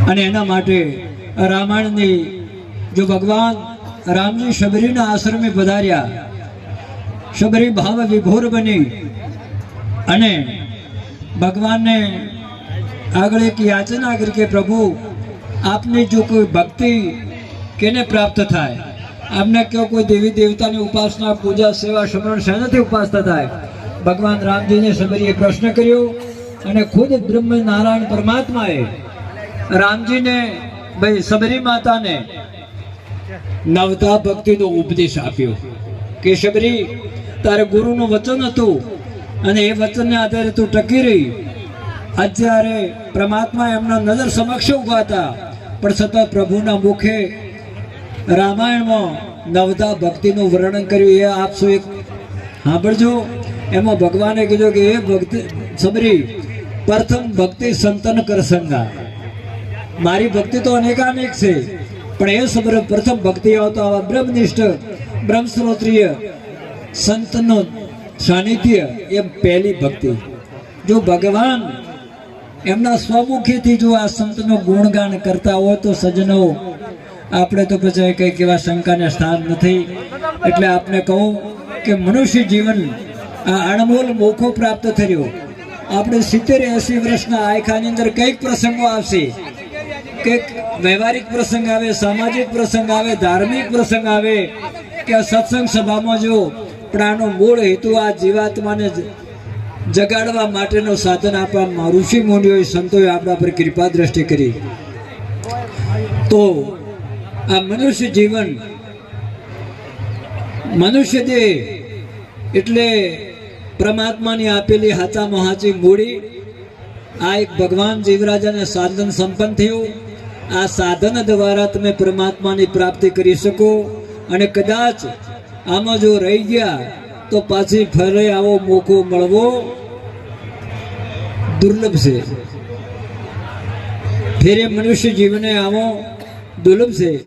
અને એના માટે રામાયણની જો ભગવાન રામજી શબરીના આશ્રમે પધાર્યા, શબરી ભાવ વિભોર બની અને ભગવાનને આગળ એક યાચના કરી કે પ્રભુ આપની જો કોઈ ભક્તિ કેને પ્રાપ્ત થાય, આપને કયો કોઈ દેવી દેવતાની ઉપાસના પૂજા સેવા સમરણ શેનાથી ઉપાસના થાય? ભગવાન રામજીને શબરીએ પ્રશ્ન કર્યો અને ખુદ બ્રહ્મ નારાયણ પરમાત્માએ રામજીને ભાઈ શબરી માતાને નવતા ભક્તિનો ઉપદેશ આપ્યો કે શબરી, તારે ગુરુનું વચન હતું અને એ વચનને આધારે તું ટકી રહી. અત્યારે પરમાત્મા એમના નજર સમક્ષ ઉભા હતા, પણ છતાં પ્રભુના મુખે રામાયણમાં નવતા ભક્તિનું વર્ણન કર્યું. એ આપ સૌ એક સાંભળજો. એમાં ભગવાને કીધું કે એ ભક્તિ શબરી, પ્રથમ ભક્તિ સંતન કરસંગા. મારી ભક્તિ તો અનેકાનેક છે, પણ એ સબર પ્રથમ ભક્તિ આવતો આવા બ્રહ્મનિષ્ઠ બ્રહ્મશ્રોત્રિય સંતનો સાનિધ્ય એ પહેલી ભક્તિ. જો ભગવાન એમના સ્વમુખીથી જો આ સંતનો ગુણગાન કરતા હોય તો સજ્જનો, આપણે તો પછી કંઈ કેવા શંકાને સ્થાન નથી. એટલે આપને કહું કે મનુષ્ય જીવન આ અણમોલ મોખો પ્રાપ્ત થયો. આપણે 70-80 વર્ષના આયખાની અંદર કંઈક પ્રસંગો આવશે, કંઈક વ્યવહારિક પ્રસંગ આવે, સામાજિક પ્રસંગ આવે, ધાર્મિક પ્રસંગ આવે કે સત્સંગ સભામાં જો પ્રાણનો મૂળ હેતુ આ જીવાત્માને જગાડવા માટેનો સાધન આપવા ઋષિ મુનિઓએ સંતોએ આપણા પર કૃપા દ્રષ્ટિ કરી. તો આ મનુષ્ય જીવન, મનુષ્ય દેહ એટલે પરમાત્માની આપેલી હાથામાં હાચી મૂડી. આ એક ભગવાન જીવરાજાને સાધન સંપન્ન થયું. આ સાધન દ્વારા તમે પરમાત્માની પ્રાપ્તિ કરી શકો. અને કદાચ આમાં જો રહી ગયા તો પાછી ફરે આવો મોકો મળવો દુર્લભ છે. ફેરે મનુષ્ય જીવને આવો દુર્લભ છે.